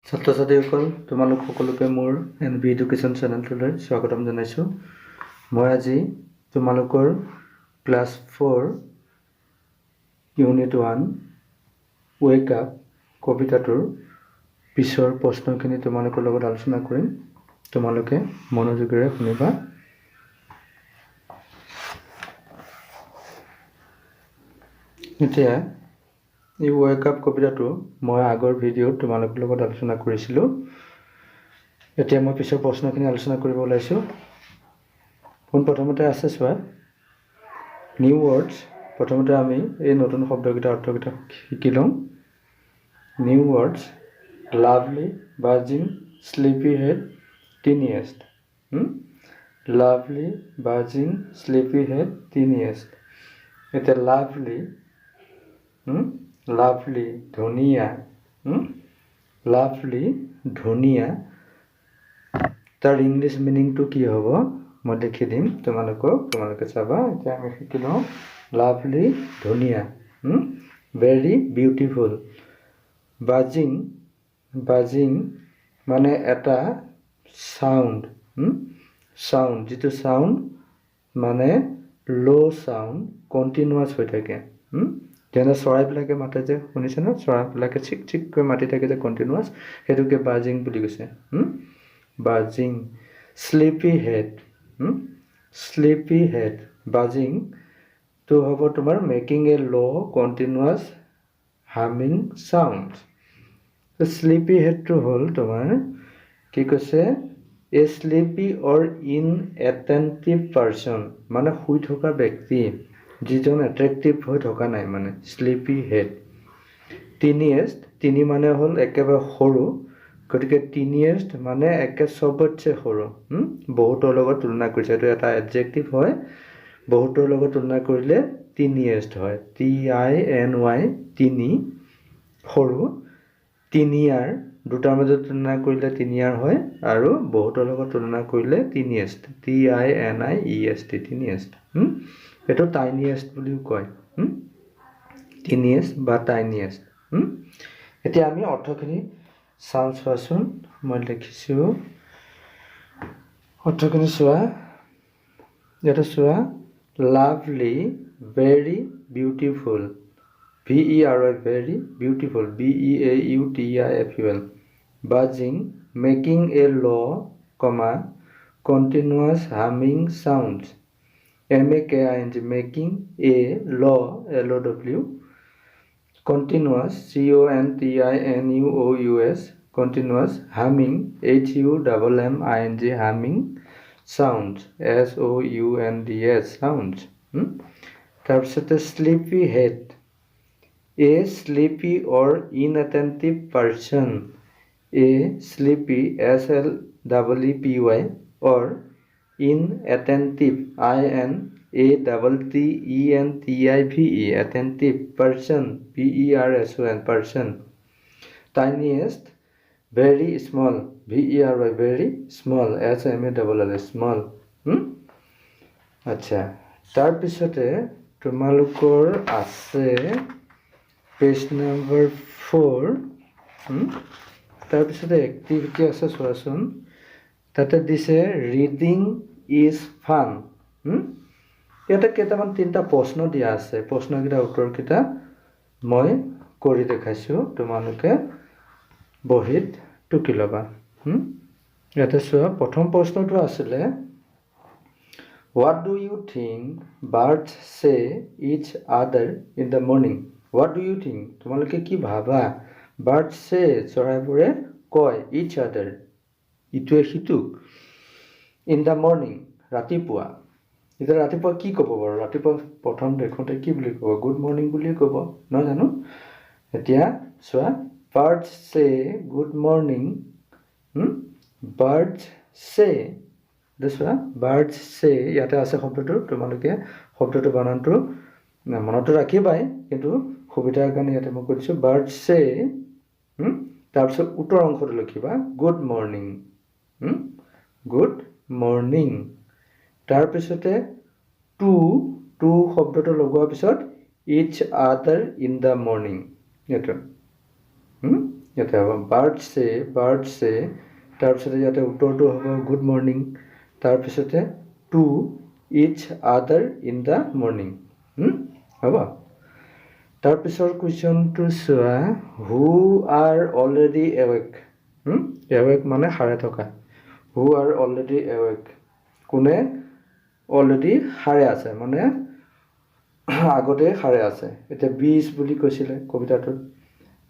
ছাত্ৰ ছাত্ৰীসকল তোমালোক সকলোকে মোৰ NB এডুকেশ্যন চেনেলটোলৈ স্বাগতম জনাইছোঁ। মই আজি তোমালোকৰ ক্লাছ 4 ইউনিট 1 ৱেক আপ কবিতাটোৰ পিছৰ প্ৰশ্নখিনি তোমালোকৰ লগত আলোচনা কৰিম। তোমালোকে মনোযোগেৰে শুনিবা। এতিয়া এই ৱেক আপ কবিতাটো মই আগৰ ভিডিঅ'ত তোমালোকৰ লগত আলোচনা কৰিছিলোঁ। এতিয়া মই পিছৰ প্ৰশ্নখিনি আলোচনা কৰিব ওলাইছোঁ। প্ৰথমতে আছে চোৱা নিউ ৱৰ্ডছ। প্ৰথমতে আমি এই নতুন শব্দকেইটা অৰ্থকেইটা শিকি লওঁ। New words lovely, বাজিং, sleepy head, টিনিয়েষ্ট। Lovely, বাজিং, sleepy head, টিনিয়েষ্ট। এতিয়া লাভলি, লাভলি ধুনীয়া, লাভলি ধুনীয়া। তাৰ ইংলিছ মিনিংটো কি হ'ব মই লিখি দিম তোমালোকে চাবা। এতিয়া আমি শিকি লওঁ লাভলি ধুনীয়া, ভেৰি বিউটিফুল। বাজিং, বাজিং মানে এটা চাউণ্ড, চাউণ্ড যিটো চাউণ্ড মানে ল' চাউণ্ড কণ্টিনিউৱাছ হৈ থাকে। যেনে চৰাইবিলাকে মাতে যে শুনিছে ন, চৰাইবিলাকে চিক চিককৈ মাতি থাকে যে কণ্টিনিউৱাছ, সেইটোকে বাজিং বুলি কৈছে। বাজিং। স্লিপি হেড, স্লিপি হেড বাজিংটো হ'ব তোমাৰ মেকিং এ ল' কণ্টিনিউৱাছ হামিং চাউণ্ড। স্লিপি হেডটো হ'ল তোমাৰ কি কৈছে, এ স্লিপি অৰ ইনএটেণ্টিভ পাৰ্চন মানে শুই থকা ব্যক্তি যিজন এট্ৰেক্টিভ হৈ থকা নাই, মানে স্লিপি হেড। টিনিয়েষ্ট, তিনি মানে হ'ল একেবাৰে সৰু, গতিকে টিনিয়েষ্ট মানে একে চবতছে সৰু, বহুতৰ লগত তুলনা কৰিছে। এইটো এটা এডজেক্টিভ হয়, বহুতৰ লগত তুলনা কৰিলে টিনিয়েষ্ট হয়। TINY তিনি, সৰু। তিনিয়াৰ, দুটাৰ মাজত তুলনা কৰিলে তিনিয়াৰ হয়, আৰু বহুতৰ লগত তুলনা কৰিলে টিনিয়েষ্ট, TINIEST, টিনিয়েষ্ট। এইটো টাইনিয়েষ্ট বুলিও কয়, টিনিয়েষ্ট বা টাইনিয়েষ্ট। এতিয়া আমি অৰ্থখিনি চাওঁ, চোৱাচোন। মই লিখিছোঁ অৰ্থখিনি চোৱা। ইয়াতে চোৱা lovely, very beautiful, VERY very beautiful, BEAUTIFUL। বাজিং, making এ ল', continuous humming sound, MAKING making এ ল', LOW। Continuous, CONTINUOUS continuous. Humming, HUMMING humming sound, SOUNDS sound. তাৰপিছতে স্লিপি হেড, এ স্লিপি অৰ ইনএটেণ্টিভ পাৰ্চন, এ স্লিপি SLEEPY অৰ ইনএটেণ্টিভ INATTENTIVE এটেণ্টিভ person, PERSON person. টাইনিয়েষ্ট, very small, VERY very small, SMALL small. আচ্ছা, তাৰপিছতে তোমালোকৰ আছে page number 4। তাৰপিছতে activity আছে, চোৱাচোন। তাতে দিছে ৰিডিং ইজ ফান। ইয়াতে কেইটামান 3টা প্ৰশ্ন দিয়া আছে। প্ৰশ্নকেইটা উত্তৰকেইটা মই কৰি দেখাইছোঁ, তোমালোকে বহীত টুকি ল'বা। ইয়াতে চোৱা, প্ৰথম প্ৰশ্নটো আছিলে what do you think birds say each other in the morning. What do you think, তোমালোকে কি ভাবা, বাৰ্ডছ চে চৰাইবোৰে কয়, ইচ আদাৰ ইটোৱে সিটোক, ইন দ্য মৰ্ণিং ৰাতিপুৱা। এতিয়া ৰাতিপুৱা কি ক'ব বাৰু? ৰাতিপুৱা প্ৰথম দেখোঁতে কি বুলি ক'ব? গুড মৰ্ণিং বুলিয়ে ক'ব, নহয় জানো? এতিয়া চোৱা, বাৰ্ডছ চে গুড মৰ্ণিং, বাৰ্ডছ চে, চোৱা বাৰ্ডছ চে, ইয়াতে আছে শব্দটো, তোমালোকে শব্দটো বানানটো মনতো ৰাখিবাই, কিন্তু সুবিধাৰ কাৰণে ইয়াতে মই কৈ দিছোঁ বাৰ্ডছ চে। তাৰপিছত উত্তৰ অংশটো লিখিবা গুড মৰ্ণিং, গুড মৰ্ণিং। তাৰপিছতে টু শব্দটো লগোৱাৰ পিছত ইচ আদাৰ ইন দ্য মৰ্ণিং, এইটো ইয়াতে হ'ব বাৰ্ড চে তাৰপিছতে ইয়াতে উত্তৰটো হ'ব গুড মৰ্ণিং তাৰপিছতে two is other in the morning হ'ব তাৰপিছৰ কুৱেশ্যনটো চোৱা হু আৰ অলৰেডি এৱেক মানে সাৰে থকা হু আৰ অলৰেডি এৱেক কোনে অলৰেডি সাৰে আছে মানে আগতে সাৰে আছে এতিয়া বিজ বুলি কৈছিলে কবিতাটোত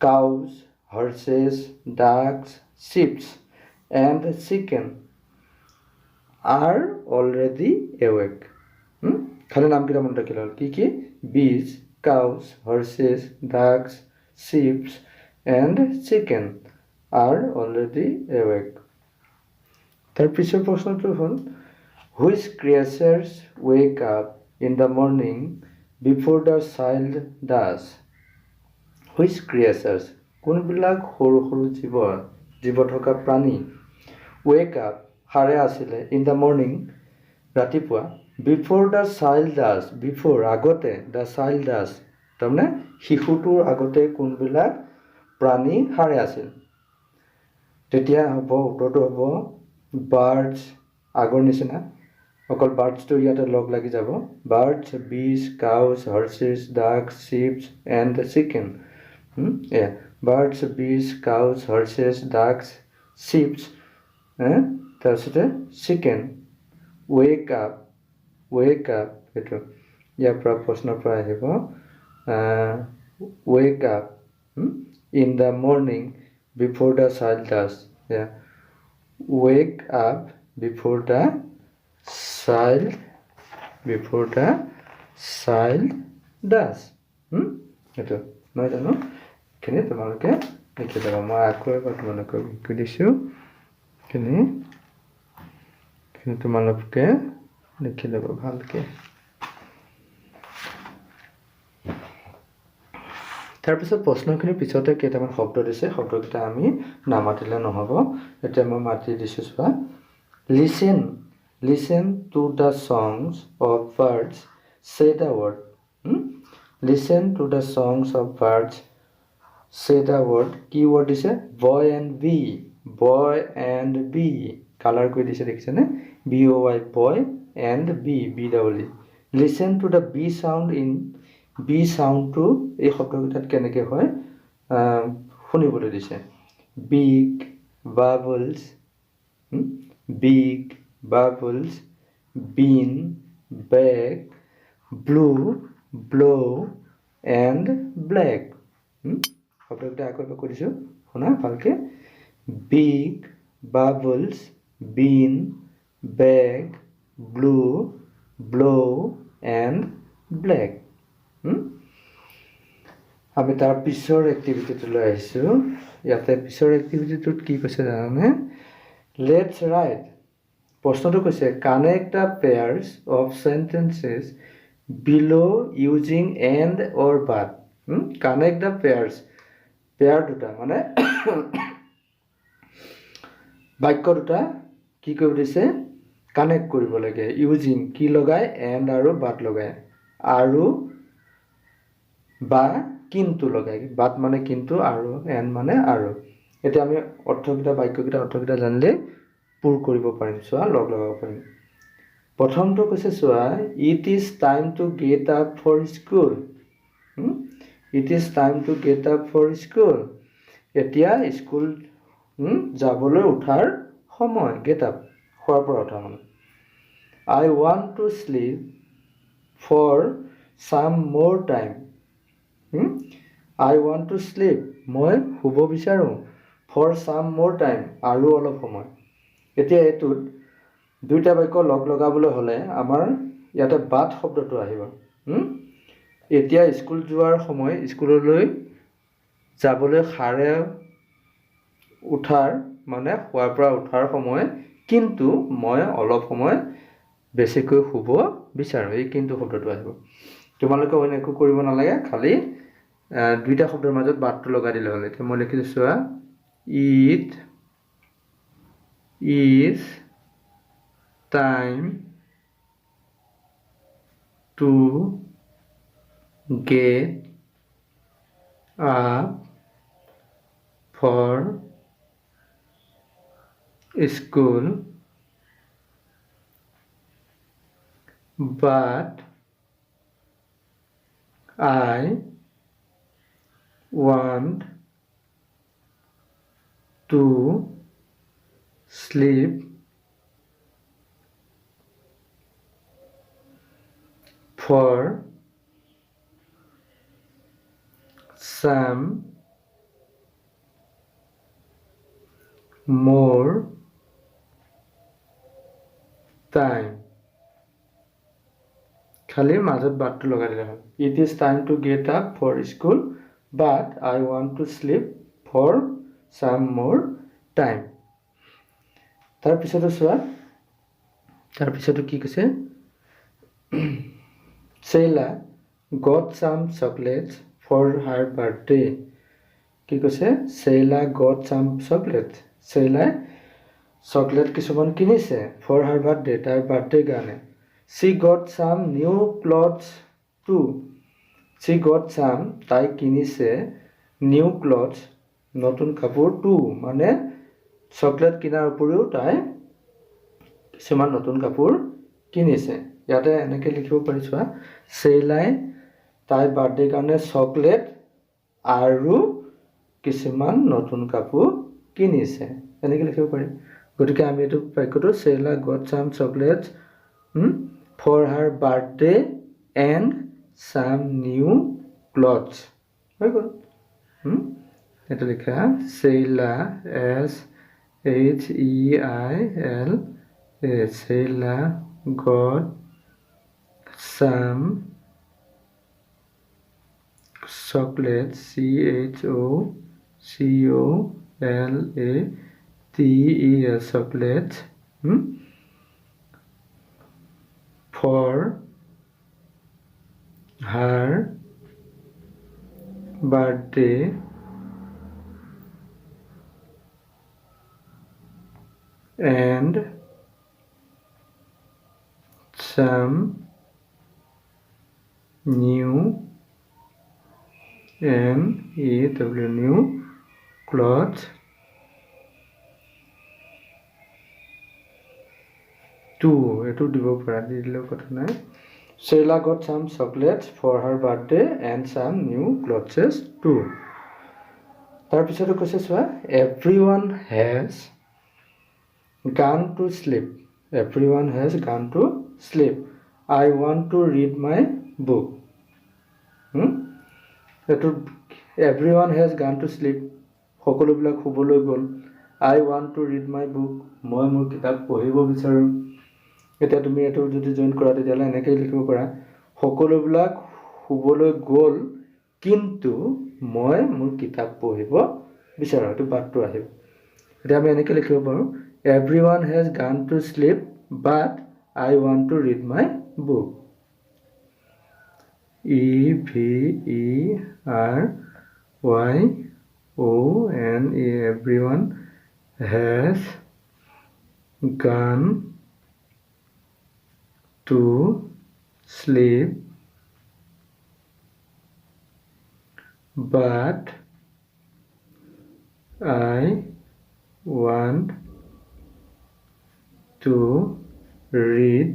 cows horses ducks chicks and chicken are already awake খালি নামকেইটা মনত ৰাখিলে হ'ল কি bees cows horses ducks chicks and chicken are already awake তাৰপিছৰ প্ৰশ্নটো হ'ল which creatures wake up in the morning before the child does which creatures কোনবিলাক সৰু সৰু জীৱ থকা প্ৰাণী ৱেক আপ সাৰে আছিলে ইন দ্য মৰ্ণিং ৰাতিপুৱা before the child does before আগতে দ্য চাইল্ড ডাজ তাৰমানে শিশুটোৰ আগতে কোনবিলাক প্ৰাণী সাৰে আছিল তেতিয়া হ'ব উত্তৰটো হ'ব বাৰ্ডছ আগৰ নিচিনা অকল বাৰ্ডছটো ইয়াতে লগ লাগি যাব birds bees cows horses ducks chicks and chicken birds bees cows horses ducks chicks তাৰপিছতে চিকেন ৱেক আপ এইটো ইয়াৰ পৰা প্ৰশ্নৰ পৰা আহিব wake up in the morning before the child does wake up before the child does এইটো নহয় জানো এইখিনি তোমালোকে লিখি যাবা মই আকৌ এবাৰ তোমালোকক লিখি দিছোঁ এইখিনি তোমালোকে লিখি ল'বা ভালকৈ তাৰপিছত প্ৰশ্নখিনিৰ পিছতে কেইটামান শব্দ দিছে শব্দকেইটা আমি নামাতিলে নহ'ব এতিয়া মই মাতি দিছোঁ চোৱা listen to the songs of birds say the word listen to the songs of birds say the word কি ৱৰ্ড দিছে বয় এণ্ড বি কালাৰ কৰি দিছে দেখিছেনে BOY boy and B double E listen to the B sound in B চাউণ্ডটো এই শব্দকেইটাত কেনেকৈ হয় শুনিবলৈ দিছে big bubbles bin bag blow and black শব্দকেইটা আকৌ এবাৰ কৈ দিছোঁ শুনা ভালকৈ big bubbles bin bag blow and black আমি তাৰ পিছৰ এক্টিভিটিটোলৈ আহিছোঁ ইয়াতে পিছৰ এক্টিভিটিটোত কি কৈছে জানানে লেটছ ৰাইট প্ৰশ্নটো কৈছে connect the pairs of sentences below' using and or but connect the pair দুটা মানে বাক্য দুটা কি কৰিব দিছে কানেক্ট কৰিব লাগে ইউজিং কি লগাই এণ্ড আৰু বাট লগাই আৰু বা কিন্তু লগাই বাট মানে কিন্তু আৰু এণ্ড মানে আৰু এতিয়া আমি বাক্যকেইটা অৰ্থকেইটা জানিলে পূৰ কৰিব পাৰিম চোৱা লগ লগাব পাৰিম প্ৰথমটো কৈছে চোৱা it is time to get up for school এতিয়া স্কুল যাবলৈ উঠাৰ সময় গেট আপ খোৱাৰ পৰা উঠা মানে I want to sleep for some মোৰ time I want to sleep মই শুব বিচাৰোঁ ফৰ চাম মোৰ টাইম আৰু অলপ সময় এতিয়া এইটোত দুইটা বাক্য লগ লগাবলৈ হ'লে আমাৰ ইয়াতে বাট শব্দটো আহিব এতিয়া স্কুল যোৱাৰ সময় স্কুললৈ যাবলৈ সাৰে উঠাৰ মানে শুৱাৰ পৰা উঠাৰ সময় কিন্তু মই অলপ সময় বেছিকৈ শুব বিচাৰোঁ এই কিন্তু শব্দটো আহিব তোমালোকে অন্য একো কৰিব নালাগে খালি দুইটা শব্দৰ মাজত বাটটো লগাই দিলে হ'ল এতিয়া মই লিখিছোঁ চোৱা it is time to get up for school, but I want to sleep for some more time. খালি মাজত বাটটো লগাই দিলে হ'ল It is time to get up for school, but I want to sleep for some more time. তাৰপিছতো চোৱা তাৰপিছতো কি কৈছে Sheila got some chocolates for her birthday. কি কৈছে Sheila got some chocolates. Sheila chocolate কিছুমান কিনিছে for her birthday, তাইৰ বাৰ্থডে কাৰণে She got some new clothes too. She got some, তাই কিনিছে new clothes, নতুন কাপোৰ too, মানে চকলেট কিনাৰ উপৰিও তাই কিছুমান নতুন কাপোৰ কিনিছে ইয়াতে এনেকৈ লিখিব পাৰিছোৱা Sheila তাইৰ বাৰ্থডে কাৰণে চকলেট আৰু কিছুমান নতুন কাপোৰ কিনিছে এনেকৈ লিখিব পাৰি গতিকে আমি এইটো বাক্যটো Sheila got some chocolates for her birthday and some new clothes. Very good. এটা লিখা Sheila SHEIL Sheila got some chocolates CHOCOLATES chocolates for her birthday and some new new clothes too. এটো দিব পৰা দিলে কথা নাই Sheila got some chocolates for her birthday and some new clothes too. তাৰপিছতো কৈছে চোৱা everyone has gone to sleep. Everyone has gone to sleep. I want to read my book. এটো everyone has gone to sleep. সকলোবিলাক শুবলৈ গ'ল I want to read my book. মই মোৰ কিতাপ পঢ়িব বিচাৰোঁ এতিয়া তুমি এটো যদি জয়েন কৰা তেতিয়ালে এনেকৈ লিখিব পাৰা সকলোবিলাক শুবলৈ গ'ল কিন্তু মই মোৰ কিতাপ পঢ়িব বিচাৰোঁ এটো বাটটো আহিব এতিয়া আমি এনেকৈ লিখিব পাৰোঁ everyone has gone to sleep but I want to read my book. EVERYONE everyone has gone to sleep but I want to read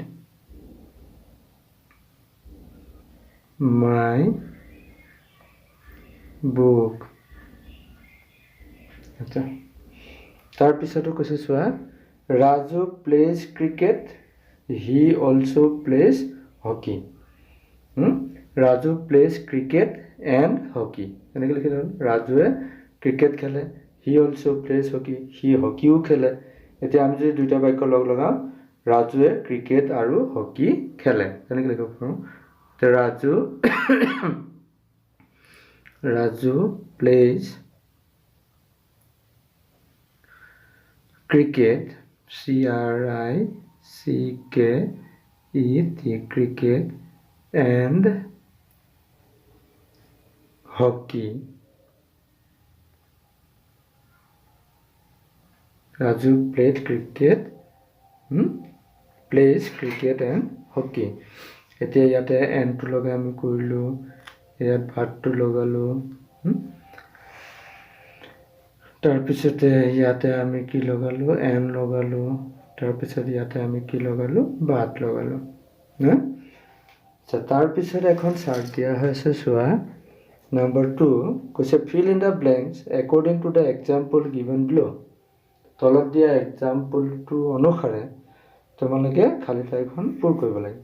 my book. আচ্ছা তাৰপিছতো কৈছে চোৱা Raju plays cricket. He also plays hockey. Raju plays cricket and hockey. এনেকৈ লিখি দিওঁ ৰাজুৱে cricket খেলে he also plays hockey. He hockeyও খেলে এতিয়া আমি যদি দুইটা বাক্য লগ লগাও ৰাজুৱে ক্ৰিকেট আৰু হকি খেলে এনেকৈ লিখিব পাৰোঁ তে Raju plays cricket CRICKET cricket and hockey. Raju plays cricket and hockey. এতিয়া ইয়াতে এনটো লগাই আমি কৰিলোঁ ইয়াত ভাতটো লগালোঁ তাৰপিছতে ইয়াতে আমি কি লগালোঁ এন লগালোঁ তাৰপিছত ইয়াতে আমি কি লগালোঁ বাট লগালোঁ না তাৰপিছত এখন চাৰ্ট দিয়া হৈছে চোৱা Number 2 কৈছে fill in the blanks according to the example given below তলত দিয়া এক্সাম্পলটো অনুসাৰে তোমালোকে খালী ঠাইখন পূৰ কৰিব লাগে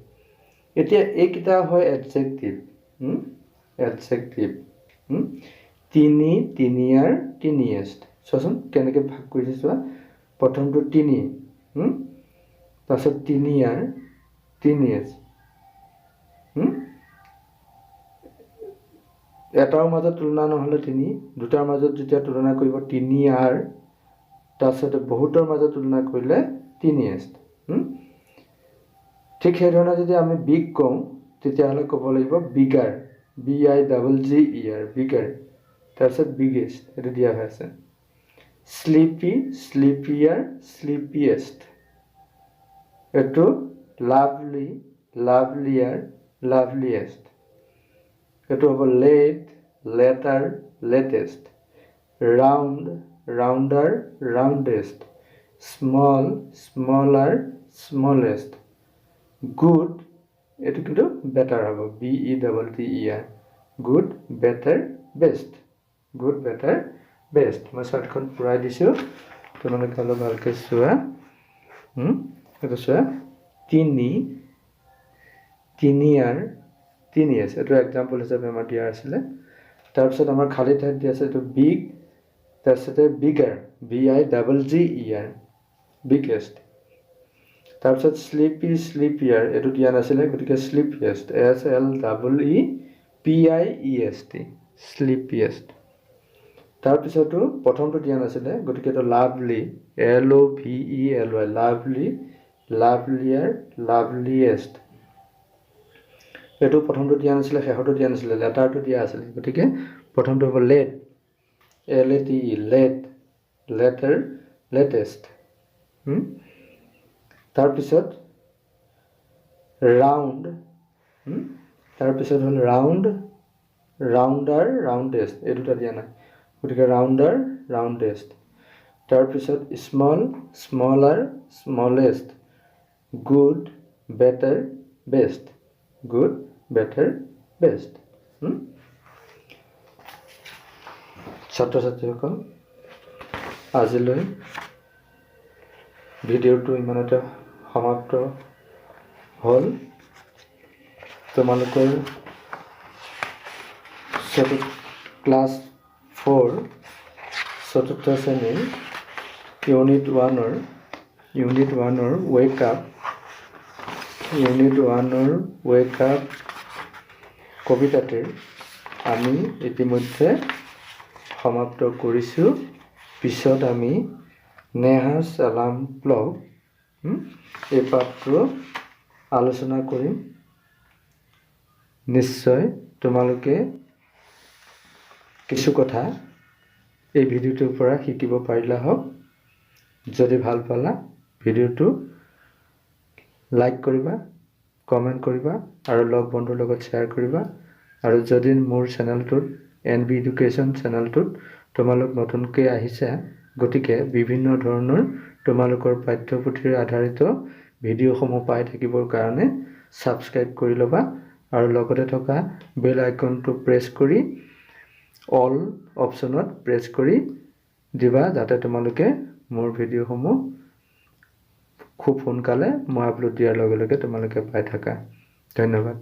এতিয়া এইকেইটা হয় এডজেক্টিভ তিনি তিনিয়াৰ তিনিয়েষ্ট চোৱাচোন কেনেকৈ ভাগ কৰিছে চোৱা প্ৰথমটো তিনি তাৰপিছত তিনিয়াৰ তিনিয়েষ্ট এটাৰ মাজত তুলনা নহ'লে তিনি দুটাৰ মাজত যেতিয়া তুলনা কৰিব তিনি আৰ তাৰপিছতে বহুতৰ মাজত তুলনা কৰিলে তিনিয়েষ্ট ঠিক সেইধৰণে যদি আমি বিগ কওঁ তেতিয়াহ'লে ক'ব লাগিব বিগাৰ BIGGER বিগাৰ তাৰপিছত বিগেষ্ট এইটো দিয়া হৈ আছে স্লিপি স্লিপিয়াৰ স্লিপিয়েষ্ট এইটো লাভলি লাভলিয়াৰ লাভলিয়েষ্ট এইটো হ'ব late later latest round rounder roundest small smaller smallest good এইটো কিন্তু বেটাৰ হ'ব BETTER good better best good better best মই চাৰ্টখন পূৰাই দিছোঁ তোমালোকে অলপ ভালকৈ চোৱা এইটো চোৱা তিনি তিনিয়াৰ তিনিয়েষ্ট এইটো এক্সাম্পল হিচাপে আমাৰ দিয়া আছিলে তাৰপিছত আমাৰ খালী ঠাইত দিয়া আছে এইটো বিগ তাৰপিছতে বিগাৰ BIGGER বিগেষ্ট তাৰপিছত স্লিপি স্লিপিয়াৰ এইটো দিয়া নাছিলে গতিকে স্লিপিয়েষ্ট SLEEPIEST স্লিপিয়েষ্ট তাৰপিছতো প্ৰথমটো দিয়া নাছিলে গতিকে এইটো লাভলি LOVELY লাভলি লাভলিয়াৰ লাভলিয়েষ্ট এইটো প্ৰথমটো দিয়া নাছিলে শেষৰটো দিয়া নাছিলে লেটাৰটো দিয়া আছিলে গতিকে প্ৰথমটো হ'ব late LATE late later latest তাৰপিছত ৰাউণ্ড তাৰপিছত হ'ল ৰাউণ্ড ৰাউণ্ডাৰ ৰাউণ্ডেষ্ট এই দুটা দিয়া নাই গতিকে ৰাউণ্ডাৰ ৰাউণ্ডেষ্ট তাৰপিছত small smaller smallest good better best good better best ছাত্ৰ ছাত্ৰীসকল আজিলৈ ভিডিঅ'টো ইমানতে সমাপ্ত হ'ল তোমালোকৰ ক্লাছ 4 চতুৰ্থ শ্ৰেণীৰ ইউনিট 1ৰ ৱেক আপ কবিতাটিৰ আমি ইতিমধ্যে সমাপ্ত কৰিছোঁ পিছত আমি নেহা সালাম ব্লগ এই পাঠটো আলোচনা কৰিম নিশ্চয় তোমালোকে কিছু কথা এই ভিডিঅ'টোৰ পৰা শিকিব পাৰিলা হওক যদি ভাল পালা ভিডিঅ'টো লাইক কৰিবা কমেণ্ট কৰিবা আৰু লগ বন্ধুৰ লগত শ্বেয়াৰ কৰিবা আৰু যদি মোৰ চেনেলটোত NB এডুকেশ্যন চেনেলটোত তোমালোক নতুনকৈ আহিছা গতিকে বিভিন্ন ধৰণৰ তোমালোকৰ পাঠ্যপুথিৰ আধাৰিত ভিডিঅ'সমূহ পাই থাকিবৰ কাৰণে ছাবস্ক্ৰাইব কৰি ল'বা আৰু লগতে থকা বেল আইকনটো প্ৰেছ কৰি অল অপশ্যনত প্ৰেছ কৰি দিবা যাতে তোমালোকে মোৰ ভিডিঅ'সমূহ খুব সোনকালে মই আপলোড দিয়াৰ লগে লগে তোমালোকে পাই থাকা ধন্যবাদ